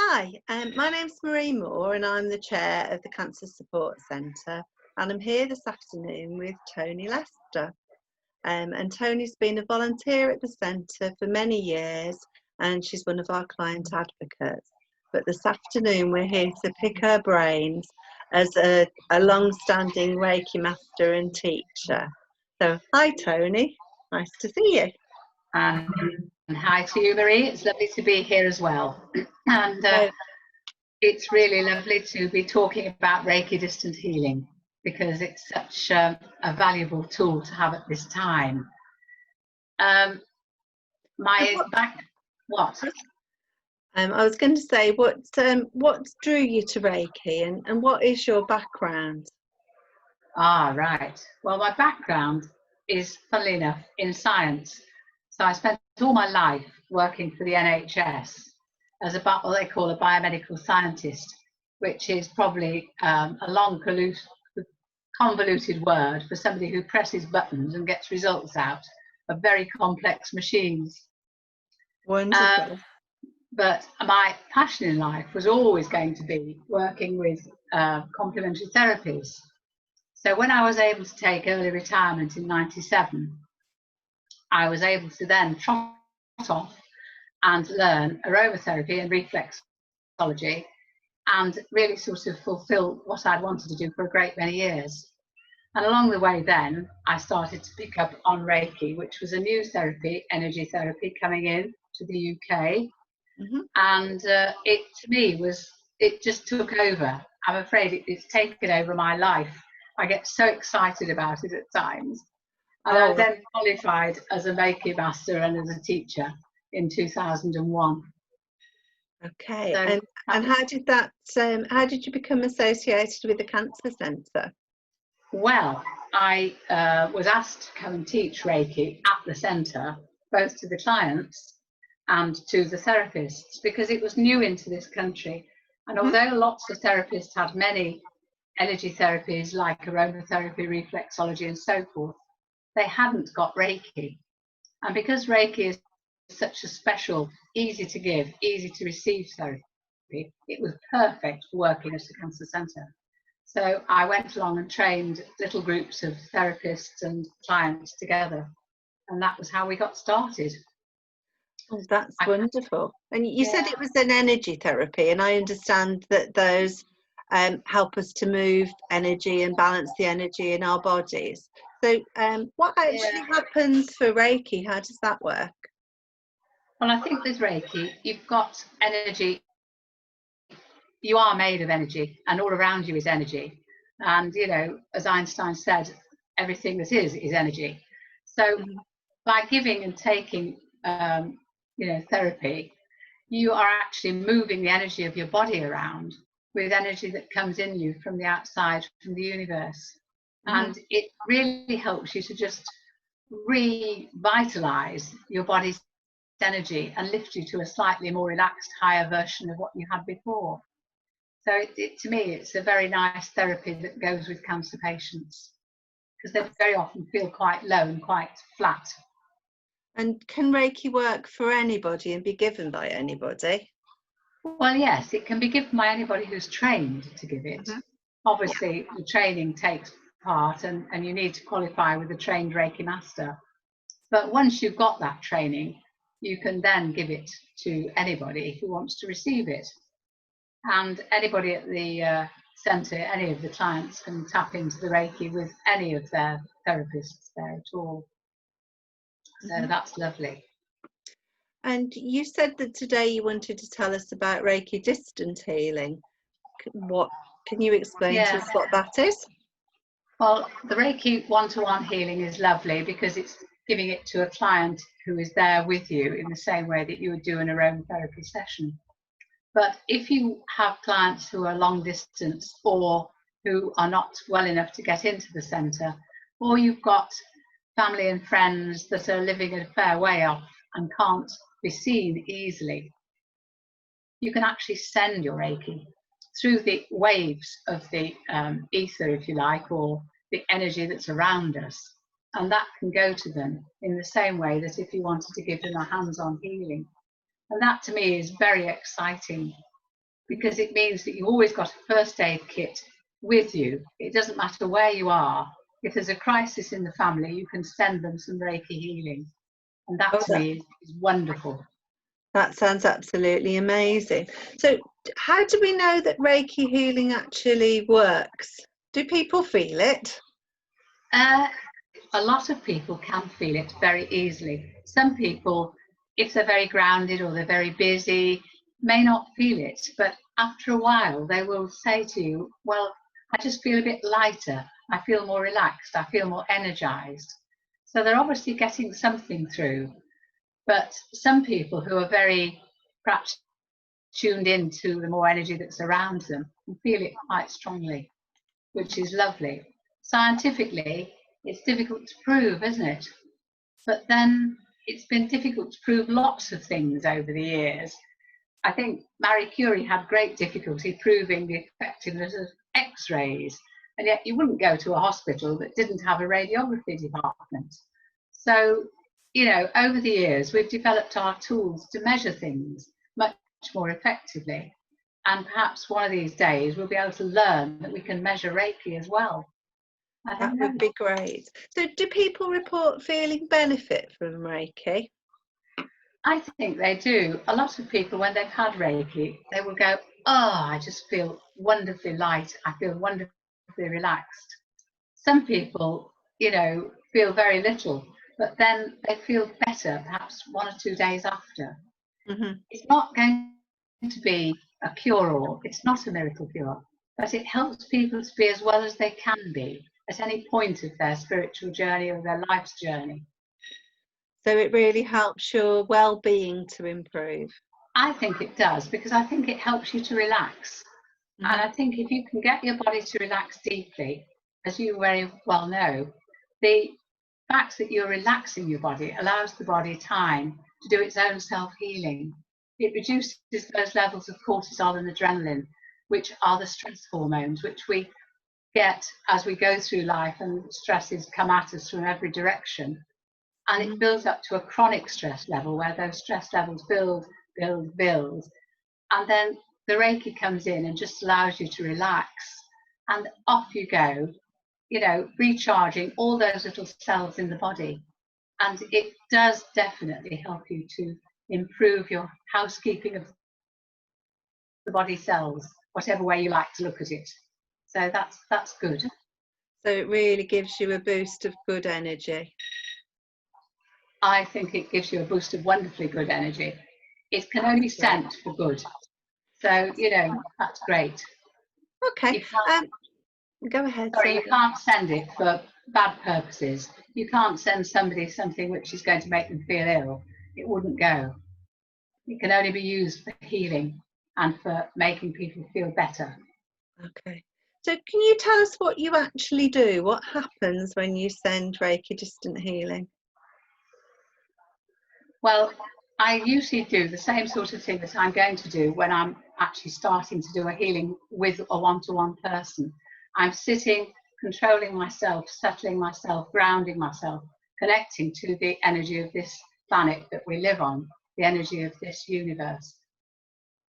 Hi, my name's Marie Moore and I'm the chair of the Cancer Support Centre, and I'm here this afternoon with Tony Lester. And Tony's been a volunteer at the centre for many years and she's one of our client advocates. But this afternoon we're here to pick her brains as a long-standing Reiki master and teacher. So hi Tony, nice to see you. And hi to you, Marie. It's lovely to be here as well. And it's really lovely to be talking about Reiki distant healing because it's such a valuable tool to have at this time. I was going to say, what drew you to Reiki and what is your background? Right. Well, my background is, funnily enough, in science. So I spent all my life working for the NHS as what they call a biomedical scientist, which is probably a long, convoluted word for somebody who presses buttons and gets results out of very complex machines. Wonderful. But my passion in life was always going to be working with complementary therapies. So when I was able to take early retirement in '97, I was able to then trot off and learn aromatherapy and reflexology and really sort of fulfill what I'd wanted to do for a great many years. And along the way then, I started to pick up on Reiki, which was a new therapy, energy therapy, coming in to the UK. Mm-hmm. And it, to me, it just took over. I'm afraid it's taken over my life. I get so excited about it at times. And I then qualified as a Reiki master and as a teacher in 2001. Okay, so, and how did you become associated with the Cancer Centre? Well, I was asked to come and teach Reiki at the centre, both to the clients and to the therapists, because it was new into this country. And although lots of therapists had many energy therapies like aromatherapy, reflexology and so forth, they hadn't got Reiki. And because Reiki is such a special, easy to give, easy to receive therapy, it was perfect for working at the Cancer Centre. So I went along and trained little groups of therapists and clients together. And that was how we got started. Oh, that's wonderful. And you said it was an energy therapy, and I understand that those help us to move energy and balance the energy in our bodies. So what actually happens for Reiki? How does that work? Well, I think with Reiki, you've got energy. You are made of energy, and all around you is energy. And, you know, as Einstein said, everything that is energy. So by giving and taking, therapy, you are actually moving the energy of your body around with energy that comes in you from the outside, from the universe. And it really helps you to just revitalize your body's energy and lift you to a slightly more relaxed, higher version of what you had before. So to me, it's a very nice therapy that goes with cancer patients because they very often feel quite low and quite flat. And can Reiki work for anybody and be given by anybody? Well, yes, it can be given by anybody who's trained to give it. Obviously, the training takes part and you need to qualify with a trained Reiki master. But once you've got that training, you can then give it to anybody who wants to receive it. And anybody at the centre, any of the clients can tap into the Reiki with any of their therapists there at all. So that's lovely. And you said that today you wanted to tell us about Reiki distant healing. Can you explain to us what that is? Well, the Reiki one-to-one healing is lovely because it's giving it to a client who is there with you in the same way that you would do an aromatherapy session. But if you have clients who are long distance or who are not well enough to get into the centre, or you've got family and friends that are living a fair way off and can't be seen easily, you can actually send your Reiki through the waves of the ether, if you like, or the energy that's around us. And that can go to them in the same way that if you wanted to give them a hands-on healing. And that to me is very exciting because it means that you've always got a first aid kit with you. It doesn't matter where you are. If there's a crisis in the family, you can send them some Reiki healing. And that to me is wonderful. That sounds absolutely amazing. So how do we know that Reiki healing actually works? Do people feel it? A lot of people can feel it very easily. Some people, if they're very grounded or they're very busy, may not feel it, but after a while they will say to you, well, I just feel a bit lighter, I feel more relaxed, I feel more energized. So they're obviously getting something through. But some people who are very perhaps tuned into the more energy that's around them can feel it quite strongly, which is lovely. Scientifically, it's difficult to prove, isn't it? But then it's been difficult to prove lots of things over the years. I think Marie Curie had great difficulty proving the effectiveness of X-rays, and yet you wouldn't go to a hospital that didn't have a radiography department. So, you know, over the years, we've developed our tools to measure things much more effectively. And perhaps one of these days we'll be able to learn that we can measure Reiki as well. That would be great. So do people report feeling benefit from Reiki? I think they do. A lot of people, when they've had Reiki, they will go, oh, I just feel wonderfully light. I feel wonderfully relaxed. Some people, you know, feel very little, but then they feel better perhaps 1 or 2 days after. Mm-hmm. It's not going to be a cure-all. It's not a miracle cure, but it helps people to be as well as they can be at any point of their spiritual journey or their life's journey. So it really helps your well-being to improve? I think it does, because I think it helps you to relax. Mm-hmm. And I think if you can get your body to relax deeply, as you very well know, the fact that you're relaxing your body allows the body time to do its own self-healing. It reduces those levels of cortisol and adrenaline, which are the stress hormones, which we get as we go through life and stresses come at us from every direction. And it builds up to a chronic stress level where those stress levels build. And then the Reiki comes in and just allows you to relax. And off you go, you know, recharging all those little cells in the body. And it does definitely help you to improve your housekeeping of the body cells, whatever way you like to look at it. So that's good. So it really gives you a boost of good energy. I think it gives you a boost of wonderfully good energy. It can only be sent for good. So, you know, that's great. Okay. Go ahead. Sorry, you can't send it for bad purposes. You can't send somebody something which is going to make them feel ill. It wouldn't go. It can only be used for healing and for making people feel better. Okay. So can you tell us what you actually do? What happens when you send Reiki distant healing? Well, I usually do the same sort of thing that I'm going to do when I'm actually starting to do a healing with a one-to-one person. I'm sitting, controlling myself, settling myself, grounding myself, connecting to the energy of this planet that we live on, the energy of this universe.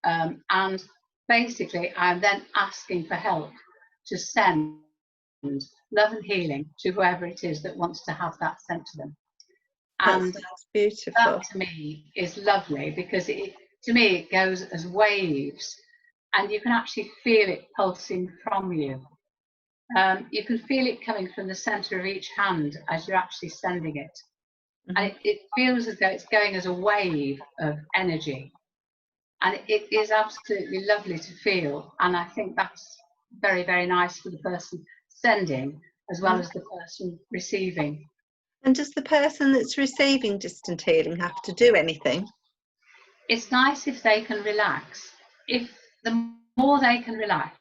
And basically, I'm then asking for help to send love and healing to whoever it is that wants to have that sent to them. And that's beautiful. That to me is lovely, because to me it goes as waves, and you can actually feel it pulsing from you. You can feel it coming from the centre of each hand as you're actually sending it. Mm-hmm. And it feels as though it's going as a wave of energy. And it is absolutely lovely to feel. And I think that's very, very nice for the person sending as well as the person receiving. And does the person that's receiving distant healing have to do anything? It's nice if they can relax. If the more they can relax,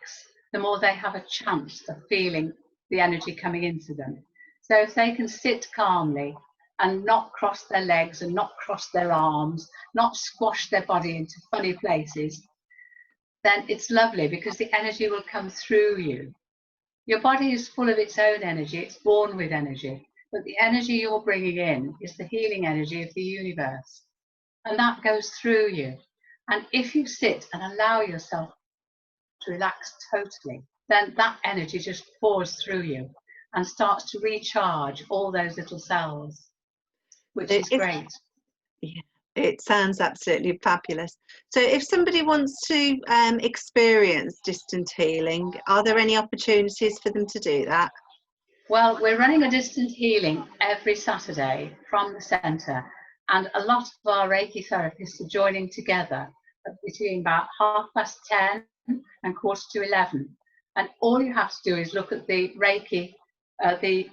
the more they have a chance of feeling the energy coming into them. So if they can sit calmly and not cross their legs and not cross their arms, not squash their body into funny places, then it's lovely, because the energy will come through you. Your body is full of its own energy. It's born with energy. But the energy you're bringing in is the healing energy of the universe. And that goes through you. And if you sit and allow yourself relax totally, then that energy just pours through you and starts to recharge all those little cells, which is great. Yeah, it sounds absolutely fabulous. So if somebody wants to experience distant healing, are there any opportunities for them to do that? Well, we're running a distant healing every Saturday from the centre, and a lot of our Reiki therapists are joining together between about 10:30 and 11:15. And all you have to do is look at the Reiki, the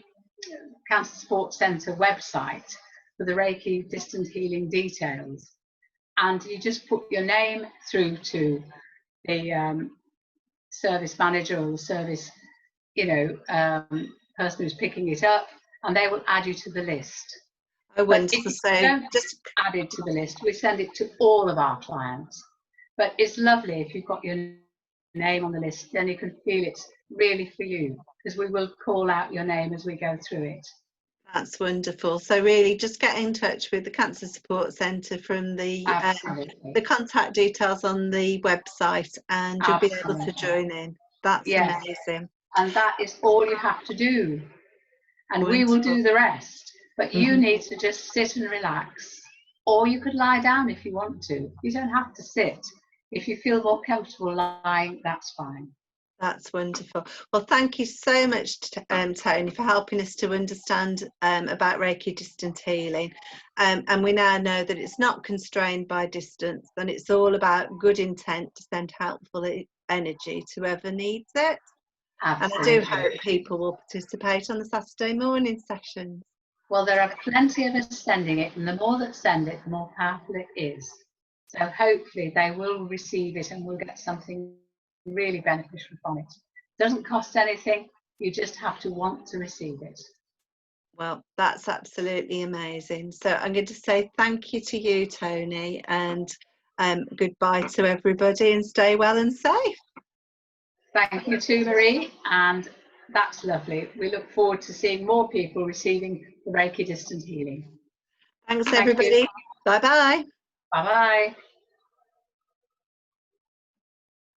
Cancer Support Centre website for the Reiki distant healing details, and you just put your name through to the service manager or the service, person who's picking it up, and they will add you to the list. Oh, But wonderful. if you don't add it to the list, we send it to all of our clients. But it's lovely if you've got your name on the list, then you can feel it's really for you, because we will call out your name as we go through it. That's wonderful. So really just get in touch with the Cancer Support Centre from the contact details on the website, and you'll be able to join in. That's amazing. And that is all you have to do. And Wonderful. We will do the rest. But you need to just sit and relax. Or you could lie down if you want to. You don't have to sit. If you feel more comfortable lying, that's fine. That's wonderful. Well, thank you so much, Tony, for helping us to understand about Reiki distant healing. And we now know that it's not constrained by distance, and it's all about good intent to send helpful energy to whoever needs it. Absolutely. And I do hope people will participate on the Saturday morning sessions. Well, there are plenty of us sending it, and the more that send it, the more powerful it is. So hopefully they will receive it and will get something really beneficial from it. It doesn't cost anything, you just have to want to receive it. Well, that's absolutely amazing. So I'm going to say thank you to you, Tony, and goodbye to everybody, and stay well and safe. Thank you too, Marie, and that's lovely. We look forward to seeing more people receiving the Reiki distant healing. Thanks, everybody. Bye-bye. Bye-bye.